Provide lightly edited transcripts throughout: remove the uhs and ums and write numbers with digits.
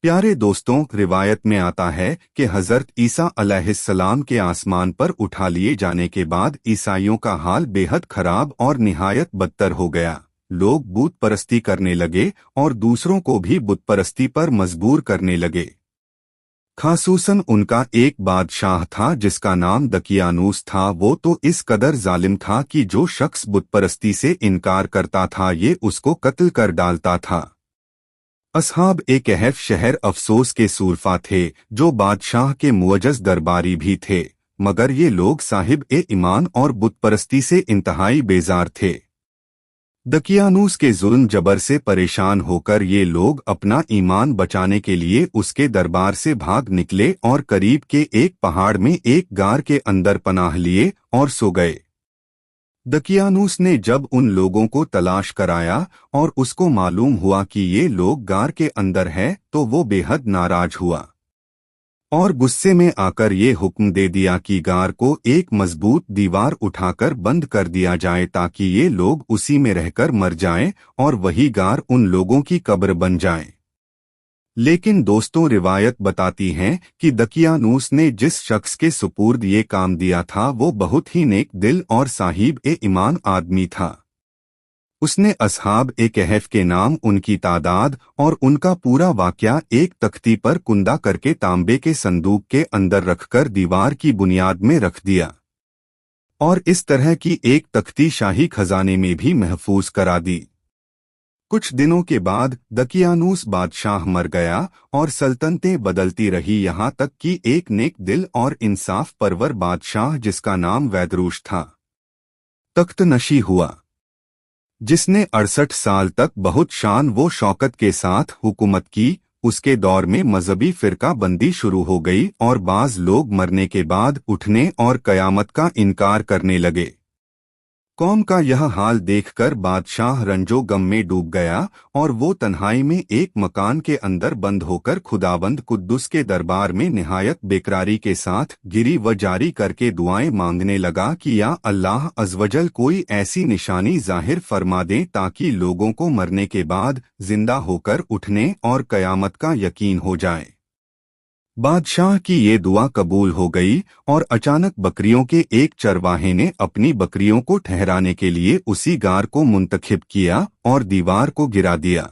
प्यारे दोस्तों, रिवायत में आता है कि हजरत ईसा अलैहिस्सलाम के आसमान पर उठा लिए जाने के बाद ईसाइयों का हाल बेहद खराब और निहायत बदतर हो गया। लोग बुत परस्ती करने लगे और दूसरों को भी बुत परस्ती पर मजबूर करने लगे। खासूसन उनका एक बादशाह था जिसका नाम दकियानूस था। वो तो इस कदर जालिम था कि जो शख्स बुत परस्ती से इनकार करता था ये उसको कत्ल कर डालता था। असहाब ए कहफ शहर अफसोस के सूरफा थे जो बादशाह के मुअज्जज दरबारी भी थे, मगर ये लोग साहिब ए ईमान और बुत परस्ती से इंतहाई बेजार थे। दकियानूस के जुल्म जबर से परेशान होकर ये लोग अपना ईमान बचाने के लिए उसके दरबार से भाग निकले और करीब के एक पहाड़ में एक गार के अंदर पनाह लिए और सो गए। दकियानूस ने जब उन लोगों को तलाश कराया और उसको मालूम हुआ कि ये लोग गार के अंदर है तो वो बेहद नाराज हुआ और गुस्से में आकर ये हुक्म दे दिया कि गार को एक मजबूत दीवार उठाकर बंद कर दिया जाए ताकि ये लोग उसी में रहकर मर जाएं और वही गार उन लोगों की कब्र बन जाए। लेकिन दोस्तों, रिवायत बताती है कि दकियानूस ने जिस शख्स के सुपुर्द ये काम दिया था वो बहुत ही नेक दिल और साहिब ए ईमान आदमी था। उसने असहाब ए कहफ के नाम, उनकी तादाद और उनका पूरा वाकया एक तख्ती पर कुंदा करके तांबे के संदूक के अंदर रखकर दीवार की बुनियाद में रख दिया और इस तरह की एक तख्ती शाही खजाने में भी महफूज करा दी। कुछ दिनों के बाद दकियानूस बादशाह मर गया और सल्तनतें बदलती रही, यहाँ तक कि एक नेक दिल और इंसाफ परवर बादशाह जिसका नाम वैदरूश था तख्त नशी हुआ, जिसने 68 साल तक बहुत शान व शौकत के साथ हुकूमत की। उसके दौर में मजहबी फिरका बंदी शुरू हो गई और बाज लोग मरने के बाद उठने और कयामत का इनकार करने लगे। कौम का यह हाल देखकर बादशाह रंजो गम में डूब गया और वो तन्हाई में एक मकान के अंदर बंद होकर खुदावंद कुद्दुस के दरबार में निहायत बेकरारी के साथ गिरी व जारी करके दुआएं मांगने लगा कि या अल्लाह अज़वजल कोई ऐसी निशानी जाहिर फरमा दें ताकि लोगों को मरने के बाद जिंदा होकर उठने और कयामत का यकीन हो जाए। बादशाह की ये दुआ कबूल हो गई और अचानक बकरियों के एक चरवाहे ने अपनी बकरियों को ठहराने के लिए उसी गार को मुंतखिब किया और दीवार को गिरा दिया।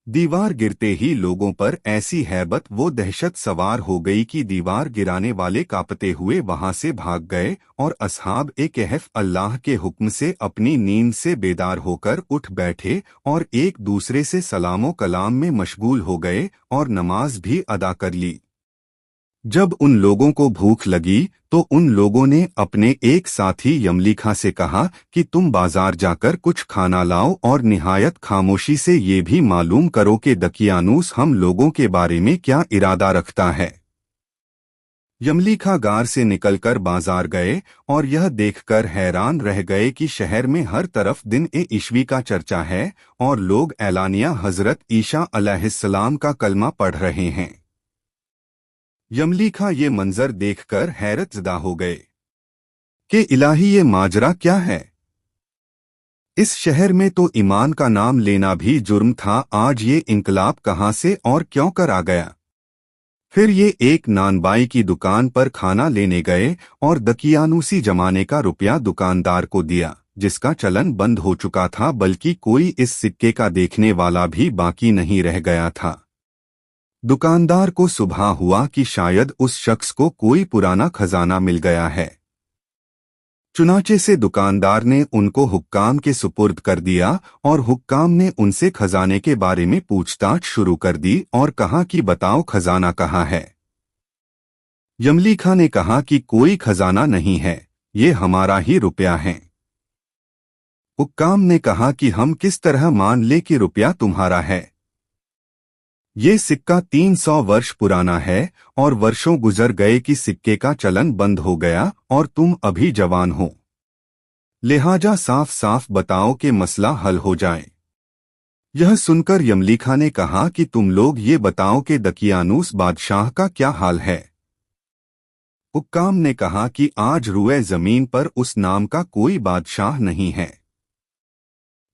दीवार गिरते ही लोगों पर ऐसी हैबत वो दहशत सवार हो गई कि दीवार गिराने वाले कांपते हुए वहां से भाग गए और असहाब ए कहफ अल्लाह के हुक्म से अपनी नींद से बेदार होकर उठ बैठे और एक दूसरे से सलामो कलाम में मशगूल हो गए और नमाज भी अदा कर ली। जब उन लोगों को भूख लगी तो उन लोगों ने अपने एक साथी यमलीखा से कहा कि तुम बाजार जाकर कुछ खाना लाओ और निहायत खामोशी से ये भी मालूम करो कि दकियानूस हम लोगों के बारे में क्या इरादा रखता है। यमलीखा गार से निकलकर बाजार गए और यह देखकर हैरान रह गए कि शहर में हर तरफ दिन ए ईशवी का चर्चा है और लोग एलानिया हजरत ईसा अलैहिस्सलाम का कलमा पढ़ रहे हैं। यमलीखा ये मंजर देखकर हैरतज़दा हो गए कि इलाही ये माजरा क्या है। इस शहर में तो ईमान का नाम लेना भी जुर्म था, आज ये इनकलाब कहाँ से और क्यों कर आ गया। फिर ये एक नानबाई की दुकान पर खाना लेने गए और दकियानूसी जमाने का रुपया दुकानदार को दिया जिसका चलन बंद हो चुका था, बल्कि कोई इस सिक्के का देखने वाला भी बाकी नहीं रह गया था। दुकानदार को सुबह हुआ कि शायद उस शख्स को कोई पुराना खजाना मिल गया है। चुनाचे से दुकानदार ने उनको हुक्काम के सुपुर्द कर दिया और हुक्काम ने उनसे खजाने के बारे में पूछताछ शुरू कर दी और कहा कि बताओ खजाना कहाँ है। यमलीखा ने कहा कि कोई खजाना नहीं है, ये हमारा ही रुपया है। हुक्काम ने कहा कि हम किस तरह मान ले कि रुपया तुम्हारा है। ये सिक्का 300 वर्ष पुराना है और वर्षों गुजर गए कि सिक्के का चलन बंद हो गया और तुम अभी जवान हो, लिहाजा साफ साफ बताओ कि मसला हल हो जाए। यह सुनकर यमलीखा ने कहा कि तुम लोग ये बताओ कि दकियानूस बादशाह का क्या हाल है। हुक्काम ने कहा कि आज रुए जमीन पर उस नाम का कोई बादशाह नहीं है।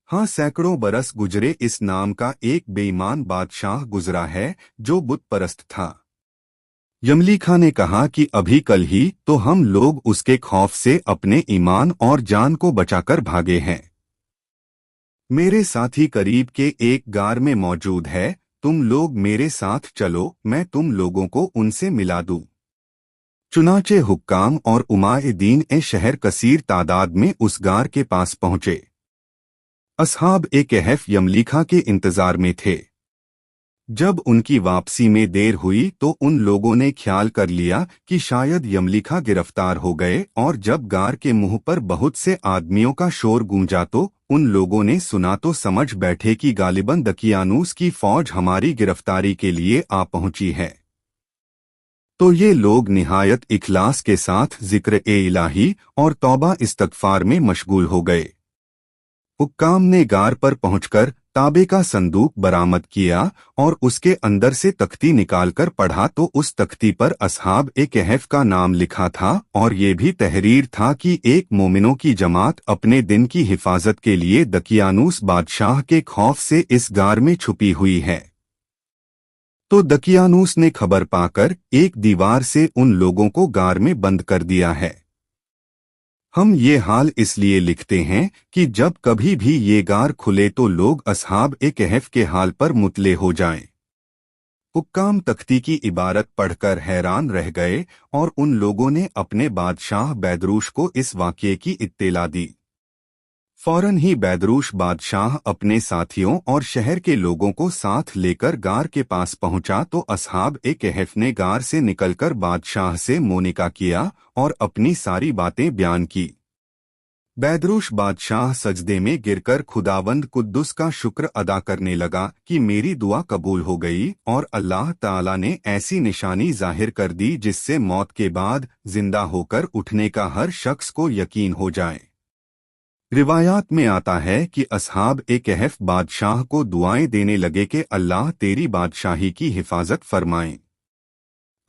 हाँ, सैकड़ों बरस गुजरे इस नाम का एक बेईमान बादशाह गुजरा है जो बुत परस्त था। यमलीखा ने कहा कि अभी कल ही तो हम लोग उसके खौफ से अपने ईमान और जान को बचाकर भागे हैं। मेरे साथी करीब के एक गार में मौजूद है, तुम लोग मेरे साथ चलो, मैं तुम लोगों को उनसे मिला दूं। चुनाचे हुक्काम और उमायदीन ए शहर कसीर तादाद में उस गार के पास पहुंचे। असहाब ए कहफ यमलीखा के इंतजार में थे। जब उनकी वापसी में देर हुई तो उन लोगों ने ख्याल कर लिया कि शायद यमलीखा गिरफ्तार हो गए, और जब गार के मुंह पर बहुत से आदमियों का शोर गूंजा तो उन लोगों ने सुना तो समझ बैठे कि गालिबन दकियानूस की फौज हमारी गिरफ्तारी के लिए आ पहुंची है। तो ये लोग निहायत इखलास के साथ जिक्र ए इलाही और तौबा इस्तगफार में मशगूल हो गए। हुक्काम ने गार पर पहुंचकर ताबे का संदूक बरामद किया और उसके अंदर से तख्ती निकालकर पढ़ा तो उस तख्ती पर असहाब ए कहफ का नाम लिखा था, और ये भी तहरीर था कि एक मोमिनों की जमात अपने दिन की हिफाजत के लिए दकियानूस बादशाह के खौफ से इस गार में छुपी हुई है। तो दकियानूस ने खबर पाकर एक दीवार से उन लोगों को गार में बंद कर दिया है। हम ये हाल इसलिए लिखते हैं कि जब कभी भी ये गार खुले तो लोग असहाब ए कहफ के हाल पर मुतले हो जाएं। हुक्काम तख्ती की इबारत पढ़कर हैरान रह गए और उन लोगों ने अपने बादशाह बैदरूश को इस वाक़ये की इत्तेला दी। फौरन ही बैदरूश बादशाह अपने साथियों और शहर के लोगों को साथ लेकर गार के पास पहुंचा तो असहाब ए कहफ ने गार से निकलकर बादशाह से मोनिका किया और अपनी सारी बातें बयान की। बैदरूश बादशाह सजदे में गिरकर खुदावंद कुद्दुस का शुक्र अदा करने लगा कि मेरी दुआ कबूल हो गई और अल्लाह ताला ने ऐसी निशानी जाहिर कर दी जिससे मौत के बाद जिंदा होकर उठने का हर शख्स को यकीन हो जाए। रिवायात में आता है कि असहाब ए कहफ बादशाह को दुआएं देने लगे कि अल्लाह तेरी बादशाही की हिफाजत फरमाए।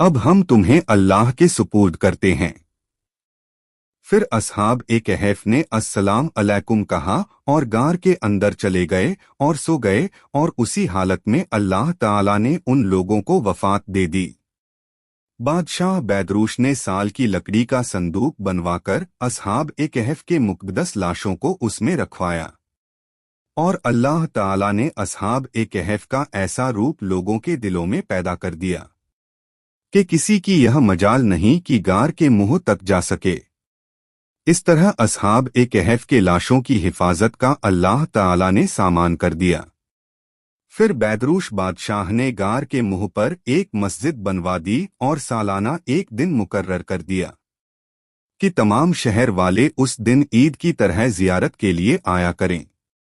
अब हम तुम्हें अल्लाह के सुपुर्द करते हैं। फिर असहाब ए कहफ ने अस्सलाम अलैकुम कहा और गार के अंदर चले गए और सो गए, और उसी हालत में अल्लाह ताला ने उन लोगों को वफात दे दी। बादशाह बैदरूश ने साल की लकड़ी का संदूक बनवाकर असहाब ए कहफ के मुक़द्दस लाशों को उसमें रखवाया, और अल्लाह ताला ने असहाब ए कहफ का ऐसा रूप लोगों के दिलों में पैदा कर दिया कि किसी की यह मजाल नहीं कि गार के मुंह तक जा सके। इस तरह असहाब ए कहफ के लाशों की हिफाजत का अल्लाह ताला ने सामान कर दिया। फिर बैदरूश बादशाह ने गार के मुंह पर एक मस्जिद बनवा दी और सालाना एक दिन मुकर्रर कर दिया कि तमाम शहर वाले उस दिन ईद की तरह जियारत के लिए आया करें।